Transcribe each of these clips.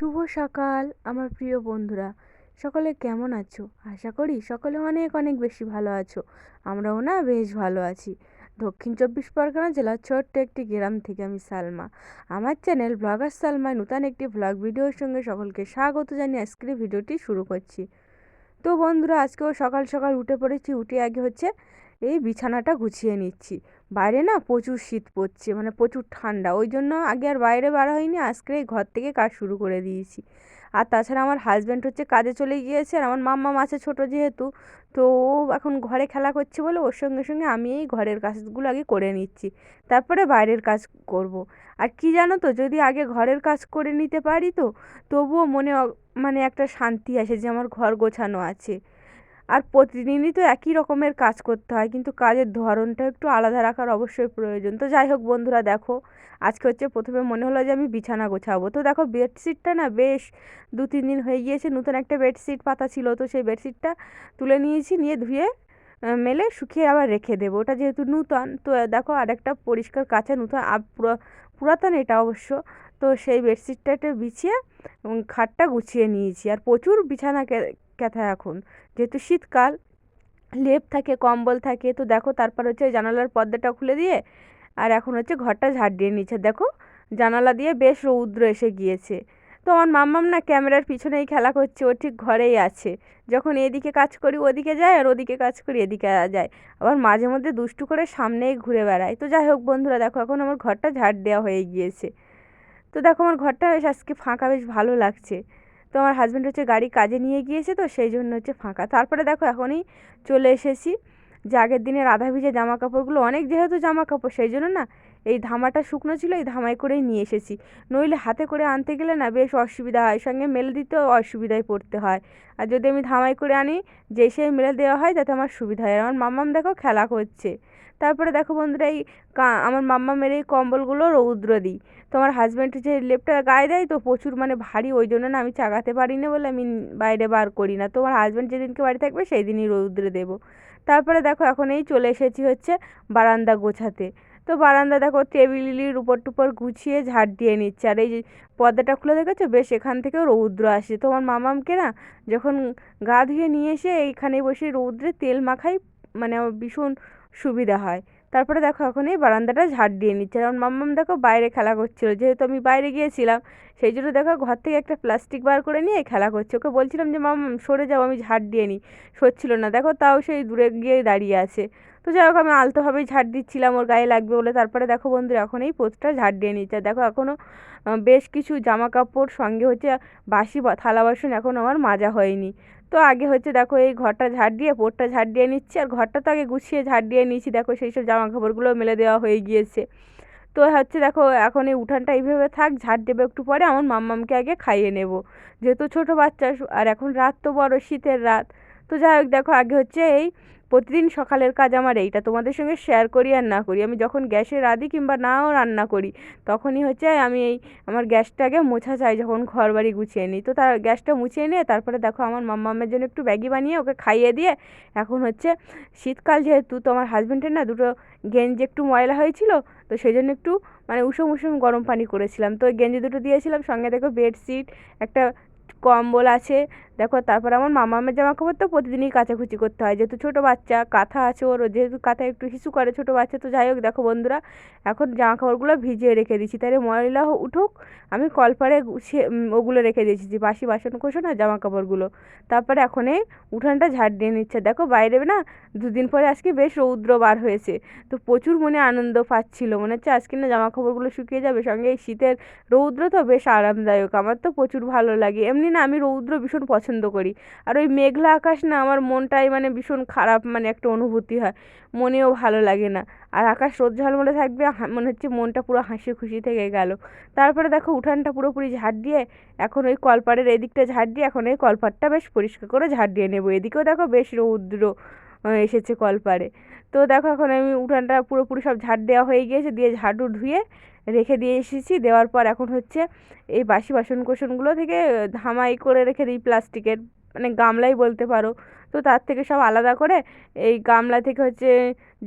শুভ সকাল আমার প্রিয় বন্ধুরা, সকলে কেমন আছো? আশা করি সকলে অনেক অনেক বেশি ভালো আছো। আমরাও না বেশ ভালো আছি। দক্ষিণ 24 পরগনা জেলার ছোট্ট একটি গ্রাম থেকে আমি সালমা। আমার চ্যানেল ব্লগার সালমায় নতুন একটি ব্লগ ভিডিওর সঙ্গে সকলকে স্বাগত জানিয়ে আজকের ভিডিওটি শুরু করছি। তো বন্ধুরা, আজকেও সকাল সকাল উঠে পড়েছি। উঠে আগে হচ্ছে এই বিছানাটা গুছিয়ে নিচ্ছি। বাইরে না প্রচুর শীত পড়ছে, মানে প্রচুর ঠান্ডা, ওই জন্য আগে আর বাইরে বার হয়নি। আজকে এই ঘর থেকে কাজ শুরু করে দিয়েছি। আর তাছাড়া আমার হাজব্যান্ড হচ্ছে কাজে চলে গিয়েছে, আর আমার মাম্মাম আছে ছোটো যেহেতু, তো ও এখন ঘরে খেলা করছে বলে ওর সঙ্গে সঙ্গে আমি এই ঘরের কাজগুলো আগে করে নিচ্ছি, তারপরে বাইরের কাজ করব। আর কি জানো তো, যদি আগে ঘরের কাজ করে নিতে পারি তো তবুও মনে মানে একটা শান্তি আসে যে আমার ঘর গোছানো আছে। আর প্রতিদিনই তো একই রকমের কাজ করতে হয়, কিন্তু কাজের ধরনটা একটু আলাদা রাখার অবশ্যই প্রয়োজন। তো যাই হোক বন্ধুরা, দেখো আজকে হচ্ছে প্রথমে মনে হলো যে আমি বিছানা গোছাবো। তো দেখো বেডশিটটা না বেশ 2-3 দিন হয়ে গিয়েছে, নতুন একটা বেডশিট পাতা ছিল, তো সেই বেডশিটটা তুলে নিয়েছি, নিয়ে ধুয়ে মেলে শুকিয়ে আবার রেখে দেবো। ওটা যেহেতু নূতন, তো দেখো আরেকটা পরিষ্কার কাঁচা নূতন পুরাতন এটা অবশ্য। তো সেই বেডশিটটা বিছিয়ে খাটটা গুছিয়ে নিয়েছি। আর প্রচুর বিছানা ক্যাথা এখন, যেহেতু শীতকাল, লেপ থাকে, কম্বল থাকে। তো দেখো তারপর হচ্ছে জানালার পর্দাটা খুলে দিয়ে আর এখন হচ্ছে ঘরটা ঝাড় দিয়ে নিচ্ছে। দেখো জানালা দিয়ে বেশ রৌদ্র এসে গিয়েছে। তো আমার মাম্মাম না ক্যামেরার পিছনেই খেলা করছে, ও ঠিক ঘরেই আছে। যখন এদিকে কাজ করি ওদিকে যায়, আর ওদিকে কাজ করি এদিকে যায়। আবার মাঝে মধ্যে দুষ্টু করে সামনেই ঘুরে বেড়ায়। তো যাই হোক বন্ধুরা, দেখো এখন আমার ঘরটা ঝাড় দেওয়া হয়ে গিয়েছে। তো দেখো আমার ঘরটা বেশ আজকে ফাঁকা, বেশ ভালো লাগছে। তো আমার হাজব্যান্ড হচ্ছে গাড়ি কাজে নিয়ে গিয়েছে, তো সেই জন্য হচ্ছে ফাঁকা। তারপরে দেখো এখনই চলে এসেছি যে আগের দিনের আধা ভিজে জামা কাপড়গুলো, অনেক যেহেতু জামা কাপড় সেই জন্য না এই ধামাটা শুকনো ছিল, এই ধামাই করেই নিয়ে এসেছি। নইলে হাতে করে আনতে গেলে না বেশ অসুবিধা হয়, সঙ্গে মেলে দিতেও অসুবিধায় পড়তে হয়। আর যদি আমি ধামাই করে আনি, যে সেই মেলে দেওয়া হয়, তাতে আমার সুবিধা হয়। আমার মাম্মাম দেখো খেলা করছে। তারপরে দেখো বন্ধুরা, এই আমার মাম্মামের এই কম্বলগুলো রৌদ্র দিই। তো আমার হাজব্যান্ড যে লেপটা গায়ে দেয় তো প্রচুর মানে ভারী, ওই জন্য না আমি চাগাতে পারি না বলে আমি বাইরে বার করি না। তো আমার হাজব্যান্ড যেদিনকে বাড়ি থাকবে সেই দিনই রৌদ্রে দেবো। তারপরে দেখো এখন এই চলে এসেছি হচ্ছে বারান্দা গোছাতে। তো বারান্দা দেখো টেবিলের উপর টুপর গুছিয়ে ঝাড় দিয়ে নিচ্ছে। আর এই যে পর্দাটা খুলে দেখেছো, বেশ এখান থেকেও রৌদ্র আসে। তো আমার মামামকে না যখন গা ধুয়ে নিয়ে এসে এইখানে বসে রৌদ্রে তেল মাখাই, মানে আমার ভীষণ সুবিধা হয়। তারপরে দেখো এখন এই বারান্দাটা ঝাড় দিয়ে নিচ্ছে। আর আমার মাম্মাম দেখো বাইরে খেলা করছিল, যেহেতু আমি বাইরে গিয়েছিলাম সেই জন্য দেখো ঘর থেকে একটা প্লাস্টিক বার করে নিয়ে খেলা করছে। ওকে বলছিলাম যে মাম্মাম সরে যাও, আমি ঝাড় দিয়ে নিই, সরছিল না। দেখো তাও সেই দূরে গিয়ে দাঁড়িয়ে আছে। তো যাই হোক আমি আলতোভাবেই ঝাড় দিচ্ছিলাম ওর গায়ে লাগবে বলে। তারপরে দেখো বন্ধুরা এখন এই পোস্টটা ঝাড় দিয়ে নিচ্ছে। আর দেখো এখনও বেশ কিছু জামা কাপড় সঙ্গে হচ্ছে বাসি থালা বাসন এখন আমার মাজা হয়নি। তো আগে হচ্ছে দেখো এই ঘরটা ঝাড় দিয়ে পোরটা ঝাড় দিয়ে নিচ্ছি। আর ঘরটা তো আগে গুছিয়ে ঝাড় দিয়ে নিয়েছি, দেখো সেই সব জামা কাপড়গুলো মেলে দেওয়া হয়ে গিয়েছে। তো হচ্ছে দেখো এখন এই উঠানটা এইভাবে থাক, ঝাড় দেবো একটু পরে, আমার মাম্মামকে আগে খাইয়ে নেব, যেহেতু ছোটো বাচ্চা। আর এখন রাত তো বড়, শীতের রাত। তো যাই হোক দেখো আগে হচ্ছে এই প্রতিদিন সকালের কাজ আমার এইটা তোমাদের সঙ্গে শেয়ার করি আর না করি, আমি যখন গ্যাসে রাঁধি কিংবা নাও রান্না করি তখনই হচ্ছে আমি এই আমার গ্যাসটা আগে মোছা চাই, যখন ঘর বাড়ি গুছিয়ে নিই। তো তার গ্যাসটা মুছিয়ে নিয়ে তারপরে দেখো আমার মাম্মামের জন্য একটু ম্যাগি বানিয়ে ওকে খাইয়ে দিয়ে এখন হচ্ছে শীতকাল যেহেতু, তো আমার হাজব্যান্ডের না দুটো গেঞ্জি একটু ময়লা হয়েছিল, তো সেই জন্য একটু মানে উষুম উষুম গরম পানি করেছিলাম, তো ওই গেঞ্জি দুটো দিয়েছিলাম। সঙ্গে দেখো বেডশিট, একটা কম্বল আছে। দেখো তারপর আমার মামামের জামা কাপড় তো প্রতিদিনই কাচাকুচি করতে হয়, যেহেতু ছোটো বাচ্চা, কাঁথা আছে ওর, যেহেতু কাঁথা একটু হিসু করে ছোটো বাচ্চা। তো যাই হোক দেখো বন্ধুরা, এখন জামা কাপড়গুলো ভিজিয়ে রেখে দিচ্ছি, তাহলে ময়লা উঠুক, আমি কলপারে গুছিয়ে ওগুলো রেখে দিয়েছি, যে বাসি বাসন কোসন আর জামা কাপড়গুলো। তারপরে এখন এই উঠানটা ঝাড় দিয়ে নিচ্ছে। দেখো বাইরে না 2 দিন পরে আজকে বেশ রৌদ্র বার হয়েছে, তো প্রচুর মনে আনন্দ পাচ্ছিল, মনে হচ্ছে আজকে না জামা কাপড়গুলো শুকিয়ে যাবে। সঙ্গে এই শীতের রৌদ্র তো বেশ আরামদায়ক, আমার তো প্রচুর ভালো লাগে। এমনি না আমি রৌদ্র ভীষণ পছন্দ করি। আর ওই মেঘলা আকাশ না আমার মনটাই মানে ভীষণ খারাপ, মানে একটা অনুভূতি হয়, মনেও ভালো লাগে না। আর আকাশ রোদ ঝলমলে থাকবে, মনে হচ্ছে মনটা পুরো হাসি খুশি থেকে গেল। তারপরে দেখো উঠানটা পুরোপুরি ঝাড় দিয়ে এখন ওই কলপাড়ের এদিকটা ঝাড় দিয়ে এখন এই কলপাড়টা বেশ পরিষ্কার করে ঝাড় দিয়ে নেবো। এদিকেও দেখো বেশ রৌদ্র এসেছে কলপাড়ে। তো দেখো এখন আমি উঠানটা পুরোপুরি সব ঝাড় দেওয়া হয়ে গিয়েছে, দিয়ে ঝাড়ু ধুয়ে রেখে দিয়ে এসেছি। দেওয়ার পর এখন হচ্ছে এই বাসি বাসন কোসনগুলো থেকে ধামাই করে রেখে দিই প্লাস্টিকের, মানে গামলাই বলতে পারো। তো তার থেকে সব আলাদা করে এই গামলা থেকে হচ্ছে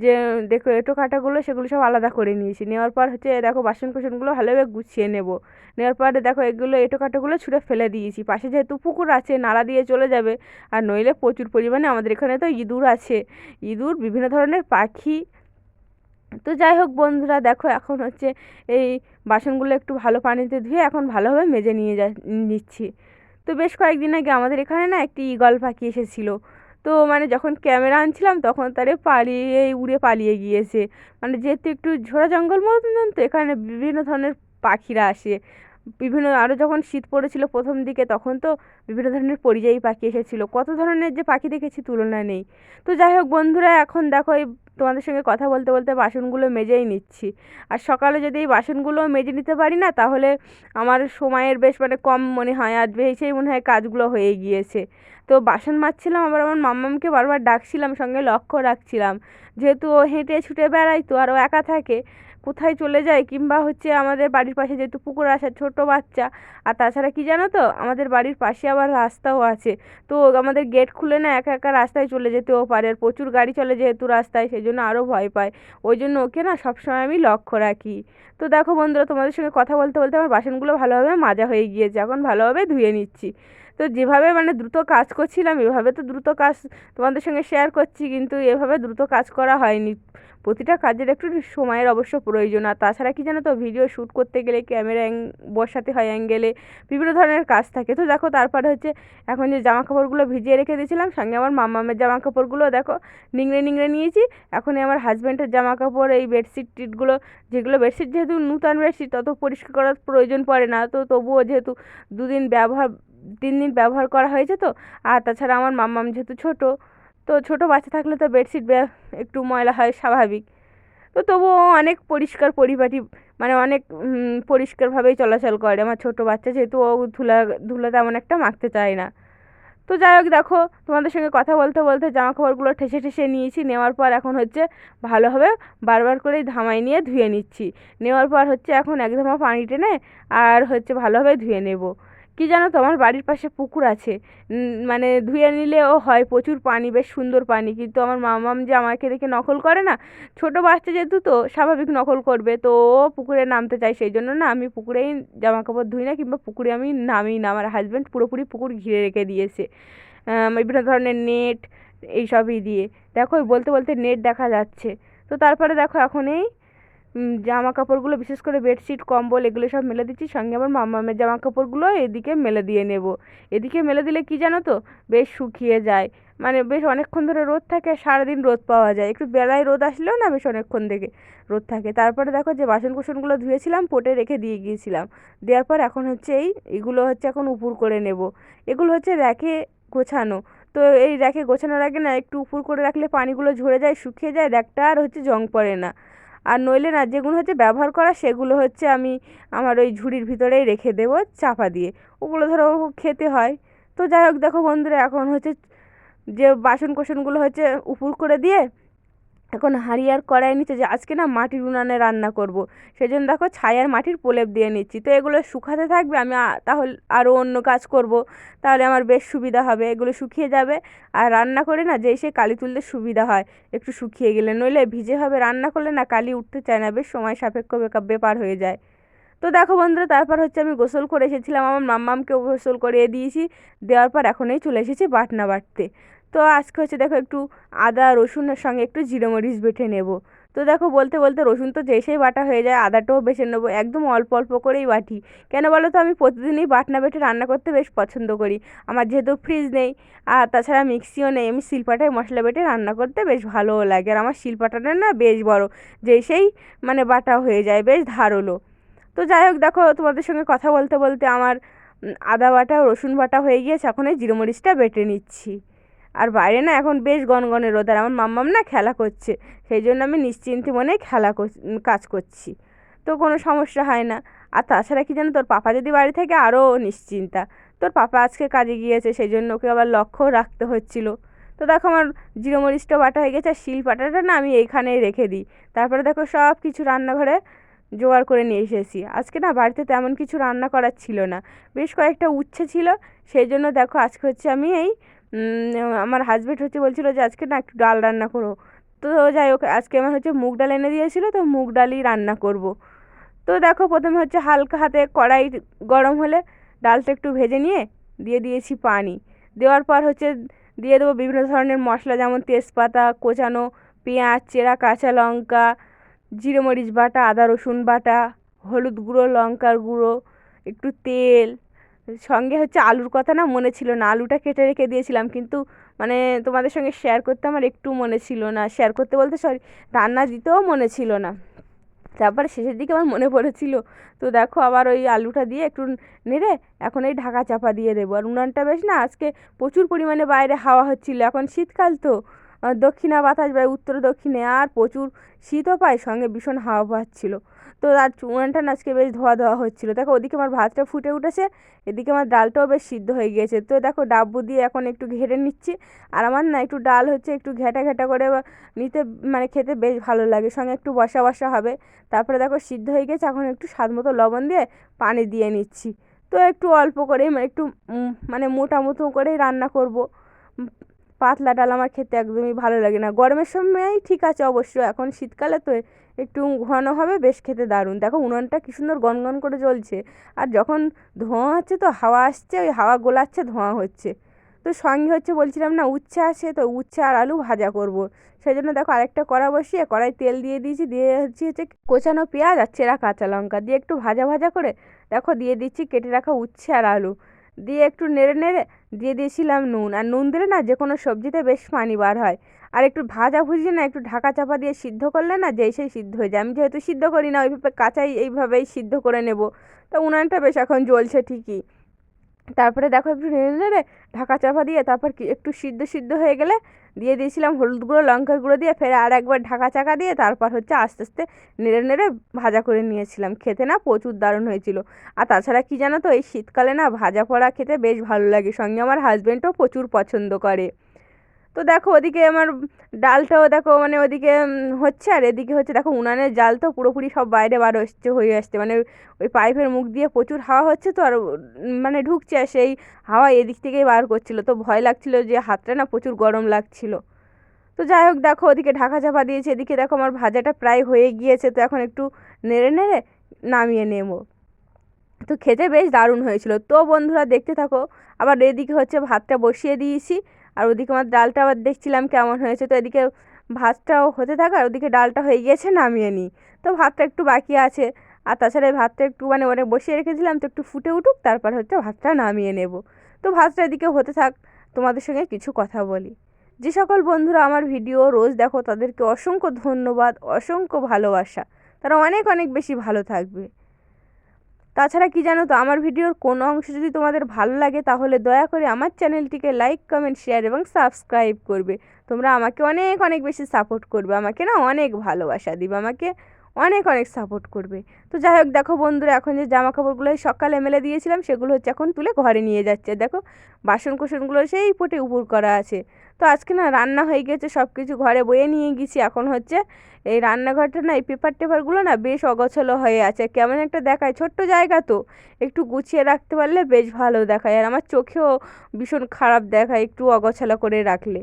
যে দেখো এঁটো কাঁটাগুলো সেগুলো সব আলাদা করে নিয়েছি। নেওয়ার পর হচ্ছে দেখো বাসন কোসনগুলো ভালোভাবে গুছিয়ে নেব। নেওয়ার পরে দেখো এগুলো এঁটো কাঁটোগুলো ছুঁড়ে ফেলে দিয়েছি। পাশে যেহেতু পুকুর আছে, নালা দিয়ে চলে যাবে, আর নইলে প্রচুর পরিমাণে আমাদের এখানে তো ইঁদুর আছে, ইঁদুর বিভিন্ন ধরনের পাখি। তো যাই হোক বন্ধুরা, দেখো এখন হচ্ছে এই বাসনগুলো একটু ভালো পানিতে ধুয়ে এখন ভালোভাবে মেজে নিচ্ছি। তো বেশ কয়েকদিন আগে আমাদের এখানে না একটি ঈগল পাখি এসেছিল। তো মানে যখন ক্যামেরা আনছিলাম তখন তারে উড়ে পালিয়ে গিয়েছে। মানে যেহেতু একটু ঝোড়া জঙ্গল মতন, তো এখানে বিভিন্ন ধরনের পাখিরা আসে। বিভিন্ন আরও যখন শীত পড়েছিল প্রথম দিকে, তখন তো বিভিন্ন ধরনের পরিযায়ী পাখি এসেছিলো, কত ধরনের যে পাখি দেখেছি তুলনা নেই। তো যাই হোক বন্ধুরা, এখন দেখো এই তোমাদের সঙ্গে কথা বলতে বলতে বাসনগুলো মেজেই নিচ্ছি। আর সকালে যদি এই বাসনগুলো মেজে নিতে পারি না, তাহলে আমার সময়ের বেশ মানে কম মনে হয়, আর বেশি মনে হয় কাজগুলো হয়ে গিয়েছে। তো বাসন মাজছিলাম, আবার আমার মাম্মামকে বারবার ডাকছিলাম, সঙ্গে লক্ষ্য রাখছিলাম, যেহেতু ও হেঁটে ছুটে বেড়ায়, তো আর ও একা থাকে, কোথায় চলে যায়, কিংবা হচ্ছে আমাদের বাড়ির পাশে যেহেতু পুকুর আছে, ছোট বাচ্চা। আর তাছাড়া কি জানো তো, আমাদের বাড়ির পাশে আবার রাস্তাও আছে। তো আমাদের গেট খুলে না একা একা রাস্তায় চলে যেতেও পারে, আর প্রচুর গাড়ি চলে যেহেতু রাস্তায়, সেই জন্য আরও ভয় পায়। ওই জন্য ওকে না সবসময় আমি লক্ষ্য রাখি। তো দেখো বন্ধুরা, তোমাদের সঙ্গে কথা বলতে বলতে আমার বাসনগুলো ভালোভাবে মাজা হয়ে গিয়েছে, এখন ভালোভাবে ধুয়ে নিচ্ছি। তো যেভাবে মানে দ্রুত কাজ করছিলাম, এভাবে তো দ্রুত কাজ তোমাদের সঙ্গে শেয়ার করছি, কিন্তু এভাবে দ্রুত কাজ করা হয়নি। প্রতিটা কাজের একটু সময়ের অবশ্য প্রয়োজন। আর তাছাড়া কি জানো তো, ভিডিও শ্যুট করতে গেলে ক্যামেরা বসাতে হয় অ্যাঙ্গেলে, বিভিন্ন ধরনের কাজ থাকে। তো দেখো তারপরে হচ্ছে এখন যে জামা কাপড়গুলো ভিজিয়ে রেখে দিয়েছিলাম, সঙ্গে আমার মাম্মামের জামা কাপড়গুলো দেখো নিংড়ে নিংড়ে নিয়েছি। এখন আমার হাজব্যান্ডের জামা কাপড়, এই বেডশিট টিটগুলো, যেগুলো বেডশিট যেহেতু নূতন বেডশিট, তত পরিষ্কার করার প্রয়োজন পড়ে না, তো তবুও যেহেতু 3 দিন ব্যবহার করা হয়েছে তো। আর তাছাড়া আমার মাম্মাম যেহেতু ছোট, তো ছোটো বাচ্চা থাকলে তো বেডশিট একটু ময়লা হয় স্বাভাবিক। তো তবুও অনেক পরিষ্কার পরিপাটি, মানে অনেক পরিষ্কারভাবেই চলাচল করে আমার ছোটো বাচ্চা, যেহেতু ও ধুলো তেমন একটা মাখতে চায় না। তো যাই হোক দেখো, তোমাদের সঙ্গে কথা বলতে বলতে জামা কাপড়গুলো ঠেসে ঠেসে নিয়েছি। নেওয়ার পর এখন হচ্ছে ভালোভাবে বারবার করে ধামাই নিয়ে ধুয়ে নিচ্ছি। নেওয়ার পর হচ্ছে এখন এক ধামা পানি টেনে আর হচ্ছে ভালোভাবে ধুয়ে নেব। কি জানো তো, আমার বাড়ির পাশে পুকুর আছে, মানে ধুয়ে নিলেও হয় প্রচুর পানি, বেশ সুন্দর পানি। কিন্তু আমার মামাম যে আমাকে দেখে নকল করে না, ছোট বাচ্চা যেহেতু, তো স্বাভাবিক নকল করবে, তো ও পুকুরে নামতে চায়, সেই জন্য না আমি পুকুরেই জামা কাপড় ধুই না, কিংবা পুকুরে আমি নামি না। আমার হাজব্যান্ড পুরোপুরি পুকুর ঘিরে রেখে দিয়েছে বিভিন্ন ধরনের নেট এইসবই দিয়ে। দেখো বলতে বলতে নেট দেখা যাচ্ছে। তো তারপরে দেখো এখন এই জামা কাপড়গুলো, বিশেষ করে বেডশিট কম্বল এগুলো সব মেলে দিচ্ছি, সঙ্গে আমার মাম্মামের জামা কাপড়গুলো এদিকে মেলে দিয়ে নেব। এদিকে মেলে দিলে কি জানো তো, বেশ শুকিয়ে যায়, মানে বেশ অনেকক্ষণ ধরে রোদ থাকে, সারাদিন রোদ পাওয়া যায়, একটু বেলায় রোদ আসলেও না বেশ অনেকক্ষণ থেকে রোদ থাকে। তারপরে দেখো যে বাসন কুসনগুলো ধুয়েছিলাম, পটে রেখে দিয়ে গিয়েছিলাম, দেওয়ার পর এখন হচ্ছে এগুলো হচ্ছে এখন উপুর করে নেব। এগুলো হচ্ছে র্যাকে গোছানো। তো এই র্যাকে গোছানোর আগে না একটু উপুর করে রাখলে পানিগুলো ঝরে যায়, শুকিয়ে যায়, র্যাকটা আর হচ্ছে জং পড়ে না। আর নইলে না, যেগুলো হচ্ছে ব্যবহার করা, সেগুলো হচ্ছে আমি আমার ওই ঝুড়ির ভিতরেই রেখে দেবো চাপা দিয়ে, ওগুলো ধরো খেতে হয়। তো যাই হোক দেখো বন্ধুরা, এখন হচ্ছে যে বাসন কোসনগুলো হচ্ছে উপুর করে দিয়ে এখন হাঁড়ি আর কড়াই নিচে, যে আজকে না মাটির উনানে রান্না করব, সেই জন্য দেখো ছাই আর মাটির প্রলেপ দিয়ে নিচ্ছি। তো এগুলো শুকাতে থাকবে, আমি তাহলে আরও অন্য কাজ করব, তাহলে আমার বেশ সুবিধা হবে, এগুলো শুকিয়ে যাবে। আর রান্না করে না যে সে কালি তুলতে সুবিধা হয় একটু শুকিয়ে গেলে, নইলে ভিজেভাবে রান্না করলে না কালি উঠতে চায় না, বেশ সময় সাপেক্ষ ব্যাপার হয়ে যায়। তো দেখো বন্ধুরা, তারপর হচ্ছে আমি গোসল করে এসেছিলাম, আমার মাম্মামকেও গোসল করিয়ে দিয়েছি। দেওয়ার পর এখনই চলে এসেছি বাটনা বাটতে। তো আজকে হচ্ছে দেখো একটু আদা রসুনের সঙ্গে একটু জিরে মরিচ বেটে নেব। তো দেখো বলতে বলতে রসুন তো যেসেই বাটা হয়ে যায়, আদাটাও বেছে নেবো, একদম অল্প অল্প করেই বাটি। কেন বলো তো, আমি প্রতিদিনই বাটনা বেটে রান্না করতে বেশ পছন্দ করি। আমার যেহেতু ফ্রিজ নেই, আর তাছাড়া মিক্সিও নেই, আমি শিলপাটায় মশলা বেটে রান্না করতে বেশ ভালোও লাগে। আর আমার শিলপাটাটা না বেশ বড়, যেসেই মানে বাটা হয়ে যায়, বেশ ধারালো। তো যাই হোক দেখো, তোমাদের সঙ্গে কথা বলতে বলতে আমার আদা বাটা রসুন বাটা হয়ে গিয়েছে, এখন এই জিরে মরিচটা বেটে নিচ্ছি। আর বাইরে না এখন বেশ গনগনে রোদ, আর আমার মাম্মাম না খেলা করছে, সেই জন্য আমি নিশ্চিন্তে মনে কাজ করছি, তো কোনো সমস্যা হয় না। আর তাছাড়া কি জানো, তোর পাপা যদি বাড়ি থেকে আরও নিশ্চিন্তা, তোর পাপা আজকে কাজে গিয়েছে, সেই জন্য ওকে আবার লক্ষ্য রাখতে হচ্ছিল। তো দেখো আমার জিরে মরিচটা বাটা হয়ে গেছে, আর শিল পাটাটা না আমি এইখানেই রেখে দিই। তারপরে দেখো সব কিছু রান্নাঘরে জোগাড় করে নিয়ে এসেছি। আজকে না বাড়িতে তেমন কিছু রান্না করার ছিল না, বেশ কয়েকটা উচ্ছে ছিল, সেই জন্য দেখো আজকে হচ্ছে আমি আমার হাজবেন্ড হচ্ছে বলছিল যে আজকে না একটু ডাল রান্না করো। তো যাই হোক, আজকে আমার হচ্ছে মুগ ডাল এনে দিয়েছিলো, তো মুগ ডালই রান্না করব। তো দেখো প্রথমে হচ্ছে হালকা হাতে কড়াই গরম হলে ডালটা একটু ভেজে নিয়ে দিয়ে দিয়েছি পানি। দেওয়ার পর হচ্ছে দিয়ে দেবো বিভিন্ন ধরনের মশলা, যেমন তেজপাতা, কোচানো পেঁয়াজ, চেরা কাঁচা লঙ্কা, জিরে মরিচ বাটা, আদা রসুন বাটা, হলুদ গুঁড়ো, লঙ্কার গুঁড়ো, একটু তেল, সঙ্গে হচ্ছে আলুর কথা না মনে ছিল না, আলুটা কেটে রেখে দিয়েছিলাম, কিন্তু মানে তোমাদের সঙ্গে শেয়ার করতে আমার একটু মনে ছিল না, শেয়ার করতে বলতে সরি, রান্না দিতেও মনে ছিল না। তারপরে শেষের দিকে আমার মনে পড়েছিল। তো দেখো আবার ওই আলুটা দিয়ে একটু নেড়ে এখন এই ঢাকা চাপা দিয়ে দেবো। আর উনানটা বেশ না আজকে প্রচুর পরিমাণে বাইরে হাওয়া হচ্ছিল, এখন শীতকাল তো দক্ষিণা বাতাস বা উত্তর দক্ষিণে, আর প্রচুর শীতও পায়, সঙ্গে ভীষণ হাওয়া পাচ্ছিল। তো আর উনানটা না আজকে বেশ ধোয়া ধোয়া হচ্ছিল। দেখো ওদিকে আমার ভাতটা ফুটে উঠেছে, এদিকে আমার ডালটাও বেশ সিদ্ধ হয়ে গিয়েছে। তো দেখো ডাব্বু দিয়ে এখন একটু ঘেটে নিচ্ছি। আর আমার না একটু ডাল হচ্ছে একটু ঘেঁটা ঘেঁটা করে নিতে মানে খেতে বেশ ভালো লাগে, সঙ্গে একটু বসা বসা হবে। তারপরে দেখো সিদ্ধ হয়ে গেছে, এখন একটু স্বাদ মতো লবণ দিয়ে পানি দিয়ে নিচ্ছি। তো একটু অল্প করেই মানে একটু মানে মোটা মতো করেই রান্না করব। উম, পাতলা ডাল আমার খেতে একদমই ভালো লাগে না। গরমের সময়ই ঠিক আছে অবশ্য, এখন শীতকালে তো একটু ঘন হবে, বেশ খেতে দারুণ। দেখো উনুনটা কি সুন্দর গনগন করে জ্বলছে, আর যখন ধোঁয়া হচ্ছে তো হাওয়া আসছে, ওই হাওয়া গোলাচ্ছে, ধোঁয়া হচ্ছে। তো সঙ্গে হচ্ছে বলছিলাম না উচ্ছে আছে, তো উচ্ছে আর আলু ভাজা করব। সেই জন্য দেখো আরেকটা কড়া বসিয়ে কড়াই তেল দিয়ে দিয়েছি, দিয়ে হচ্ছে কোচানো পেঁয়াজ আর চেরা কাঁচা লঙ্কা দিয়ে একটু ভাজা ভাজা করে দেখো দিয়ে দিচ্ছি কেটে রাখা উচ্ছে আর আলু, দিয়ে একটু নেড়ে নেড়ে দিয়ে দিয়েছিলাম নুন। আর নুন দিলে না যে কোনো সবজিতে বেশ পানি বার হয়। আর একটু ভাজা ভুজি না একটু ঢাকা চাপা দিয়ে সিদ্ধ করলে না যেই সেই সিদ্ধ হয়ে যায়। আমি যেহেতু সিদ্ধ করি না, ওইভাবে কাঁচাই এইভাবেই সিদ্ধ করে নেব। তো উনানটা বেশ এখন জ্বলছে ঠিকই। তারপরে দেখো একটু নেড়ে নেড়ে ঢাকা চাপা দিয়ে তারপর কি একটু সিদ্ধ সিদ্ধ হয়ে গেলে দিয়ে দিয়েছিলাম হলুদ গুঁড়ো, লঙ্কার গুঁড়ো দিয়ে ফের আর একবার ঢাকা চাকা দিয়ে তারপর হচ্ছে আস্তে আস্তে নেড়ে নেড়ে ভাজা করে নিয়েছিলাম। খেতে না প্রচুর দারুণ হয়েছিল। আর তাছাড়া কি জানো তো, এই শীতকালে না ভাজা পোড়া খেতে বেশ ভালো লাগে, সঙ্গে আমার হাজবেন্ডও প্রচুর পছন্দ করে। তো দেখো ওদিকে আমার ডালটাও দেখো মানে ওদিকে হচ্ছে, আর এদিকে হচ্ছে দেখো উনানের জাল তো পুরোপুরি সব বাইরে বার হচ্ছে হয়ে আসছে, মানে ওই পাইপের মুখ দিয়ে প্রচুর হাওয়া হচ্ছে তো, আর মানে ঢুকছে, আর সেই হাওয়া এদিক থেকেই বার করছিল। তো ভয় লাগছিল যে হাতটা না প্রচুর গরম লাগছিল। তো যাই হোক দেখো ওদিকে ঢাকা চাপা দিয়েছে, এদিকে দেখো আমার ভাজাটা প্রায় হয়ে গিয়েছে। তো এখন একটু নেড়ে নেড়ে নামিয়ে নেব। তো খেতে বেশ দারুণ হয়েছিল। তো বন্ধুরা দেখতে থাকো। আবার এদিকে হচ্ছে ভাতটা বসিয়ে দিয়েছি, আর ওদিকে আমার ডালটা আবার দেখছিলাম কেমন হয়েছে। তো এদিকে ভাতটাও হতে থাকা, আর ওদিকে ডালটা হয়ে গিয়েছে, নামিয়ে নিই। তো ভাতটা একটু বাকি আছে। আর তাছাড়া এই ভাতটা একটু মানে অনেক বসিয়ে রেখেছিলাম, তো একটু ফুটে উঠুক, তারপর হচ্ছে ভাতটা নামিয়ে নেব। তো ভাতটা এদিকে হতে থাক, তোমাদের সঙ্গে কিছু কথা বলি। যে সকল বন্ধুরা আমার ভিডিও রোজ দেখো তাদেরকে অসংখ্য ধন্যবাদ, অসংখ্য ভালোবাসা। তারা অনেক অনেক বেশি ভালো থাকবে। তাছাড়া কি জানো তো, আমার ভিডিওর কোনো অংশ যদি তোমাদের ভালো লাগে তাহলে দয়া করে আমার চ্যানেলটিকে লাইক, কমেন্ট, শেয়ার এবং সাবস্ক্রাইব করবে। তোমরা আমাকে অনেক অনেক বেশি সাপোর্ট করবে, আমাকে না অনেক ভালোবাসা দিবে, আমাকে অনেক অনেক সাপোর্ট করবে। তো যাই হোক দেখো বন্ধুরা, এখন যে জামা কাপড়গুলো সকালে মেলে দিয়েছিলাম সেগুলো হচ্ছে এখন তুলে ঘরে নিয়ে যাচ্ছে। দেখো বাসন কোসনগুলো সেই পটে উপর করা আছে। তো আজকে না রান্না হয়ে গেছে, সব কিছু ঘরে বয়ে নিয়ে গেছি। এখন হচ্ছে এই রান্নাঘরটা না এই পেপার টেপারগুলো না বেশ অগোছালো হয়ে আছে, কেমন একটা দেখায়। ছোট্ট জায়গা তো, একটু গুছিয়ে রাখতে পারলে বেশ ভালো দেখায়। আর আমার চোখেও ভীষণ খারাপ দেখায় একটু অগোছালো করে রাখলে।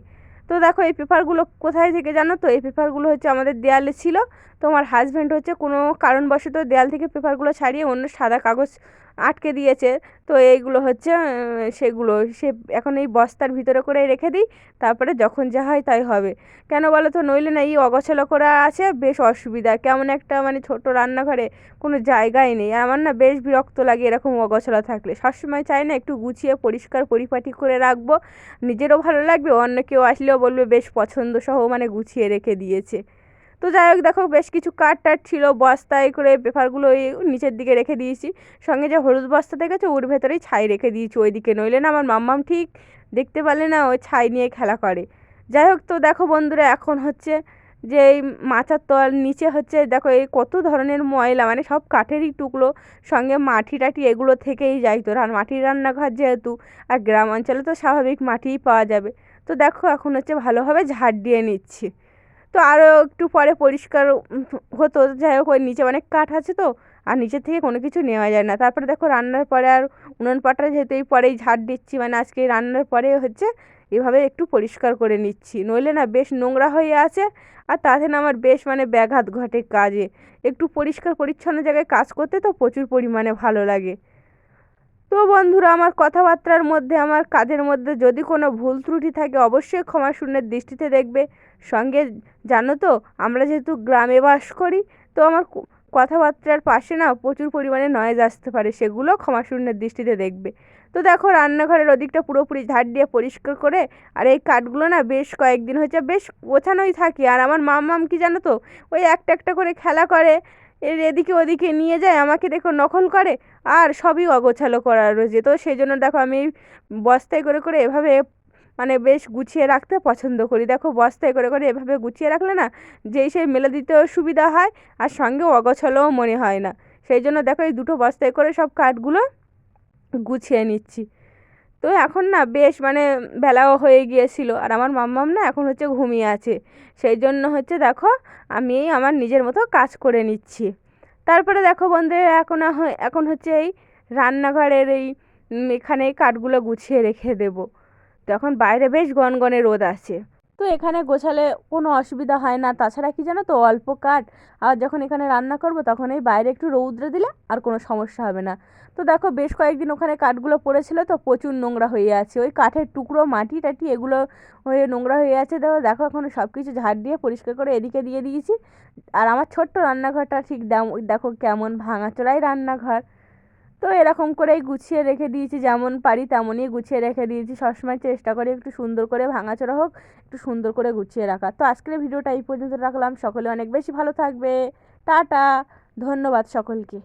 তো দেখো এই পেপারগুলো কোথায় থেকে জানো তো, এই পেপারগুলো হচ্ছে আমাদের দেয়ালে ছিল। তো আমার হাজব্যান্ড হচ্ছে কোনো কারণবশত দেয়াল থেকে পেপারগুলো ছাড়িয়ে অন্য সাদা কাগজ আটকে দিয়েছে। তো এইগুলো হচ্ছে সেগুলো সে এখন এই বস্তার ভিতরে করে রেখে দিই, তারপরে যখন যা হয় তাই হবে। কেন বলো তো, নইলে না এই অগোছালো করা আছে বেশ অসুবিধা, কেমন একটা মানে ছোট রান্নাঘরে কোনো জায়গাই নেই। আর আমার না বেশ বিরক্ত লাগে এরকম অগোছালো থাকলে। সবসময় চাই না একটু গুছিয়ে পরিষ্কার পরিপাটি করে রাখবো, নিজেরও ভালো লাগবে, অন্য কেউ আসলেও বলবে বেশ পছন্দ সহ মানে গুছিয়ে রেখে দিয়েছে। তো যাই হোক দেখো বেশ কিছু কাঠ টাঠ ছিল, বস্তায় করে পেপারগুলো ওই নিচের দিকে রেখে দিয়েছি। সঙ্গে যে হলুদ বস্তা দেখেছো ওর ভেতরেই ছাই রেখে দিয়েছি ওইদিকে, নইলে না আমার মাম্মাম ঠিক দেখতে পারলে না ওই ছাই নিয়ে খেলা করে। যাই হোক তো দেখো বন্ধুরা, এখন হচ্ছে যে এই মাচার তল নিচে হচ্ছে দেখো এই কত ধরনের ময়লা, মানে সব কাঠেরই টুকরো, সঙ্গে মাটি টাটি এগুলো থেকেই যায়। তো আর মাটির রান্নাঘর যেহেতু, আর গ্রাম অঞ্চলে তো স্বাভাবিক মাটিই পাওয়া যাবে। তো দেখো এখন হচ্ছে ভালোভাবে ঝাড় দিয়ে নিচ্ছি। তো আরও একটু পরে পরিষ্কার হতো। যাই হোক ওই নিচে অনেক কাঠ আছে তো, আর নিচের থেকে কোনো কিছু নেওয়া যায় না। তারপরে দেখো রান্নার পরে আর উনুন পাটা যেহেতু এই পরেই ঝাড় দিচ্ছি, মানে আজকে রান্নার পরে হচ্ছে এভাবে একটু পরিষ্কার করে নিচ্ছি, নইলে না বেশ নোংরা হয়ে আছে আর তাতে না আমার বেশ মানে ব্যাঘাত ঘটে কাজে। একটু পরিষ্কার পরিচ্ছন্ন জায়গায় কাজ করতে তো প্রচুর পরিমাণে ভালো লাগে। তো বন্ধুরা, আমার কথাবার্তার মধ্যে, আমার কাজের মধ্যে যদি কোনো ভুল ত্রুটি থাকে অবশ্যই ক্ষমাশূন্যের দৃষ্টিতে দেখবে। সঙ্গে জানো তো, আমরা যেহেতু গ্রামে বাস করি, তো আমার কথাবার্তার পাশে না প্রচুর পরিমাণে নয়েজ আসতে পারে, সেগুলো ক্ষমাশূন্যের দৃষ্টিতে দেখবে। তো দেখো, রান্নাঘরের ওদিকটা পুরোপুরি ঝাড় দিয়ে পরিষ্কার করে, আর এই কাঠগুলো না বেশ কয়েকদিন হয়েছে বেশ গোছানোই থাকে। আর আমার মাম্মাম কি জানো তো, ওই একটা একটা করে খেলা করে, এর এদিকে ওদিকে নিয়ে যায়, আমাকে দেখো নকল করে, আর সবই অগোছালো করা রয়েছে। তো সেই জন্য দেখো আমি বস্তায় করে করে এভাবে মানে বেশ গুছিয়ে রাখতে পছন্দ করি। দেখো বস্তায় করে করে এভাবে গুছিয়ে রাখলে না যেই সেই মেলে দিতেও সুবিধা হয়, আর সঙ্গে অগোছালোও মনে হয় না। সেই জন্য দেখো এই দুটো বস্তায় করে সব কাঠগুলো গুছিয়ে নিচ্ছি। তো এখন না বেশ মানে বেলাও হয়ে গিয়েছিল, আর আমার মাম্মাম না এখন হচ্ছে ঘুমিয়ে আছে। সেই জন্য হচ্ছে দেখো আমি আমার নিজের মতো কাজ করে নিচ্ছি। তারপরে দেখো বন্ধুরা, এখন হচ্ছে এই রান্নাঘরের এই এখানে এই কাঠগুলো গুছিয়ে রেখে দেবো। তো এখন বাইরে বেশ গনগনে রোদ আছে, তো এখানে গোছালে কোনো অসুবিধা হয় না। তাছাড়া কি জানো তো, অল্প কাঠ, আর যখন এখানে রান্না করব তখন এই বাইরে একটু রৌদ্রে দিলে আর কোনো সমস্যা হবে না। তো দেখো বেশ কয়েকদিন ওখানে কাঠগুলো পড়েছিল, তো প্রচুর নোংরা হয়ে আছে, ওই কাঠের টুকরো মাটি টাটি এগুলো হয়ে নোংরা হয়ে আছে। দেখো দেখো এখন সব কিছু ঝাড় দিয়ে পরিষ্কার করে এদিকে দিয়ে দিয়েছি। আর আমার ছোট্ট রান্নাঘরটা ঠিক দেখো কেমন ভাঙাচোরাই রান্নাঘর। তো এরকম করেই গুছিয়ে রেখে দিয়েছি, যেমন পারি তেমনই গুছিয়ে রেখে দিয়েছি। সবসময় চেষ্টা করি একটু সুন্দর করে, ভাঙাচোরা হোক, একটু সুন্দর করে গুছিয়ে রাখার। তো আজকের ভিডিওটা এই পর্যন্ত রাখলাম। সকলে অনেক বেশি ভালো থাকবে। টাটা, ধন্যবাদ সকলকে।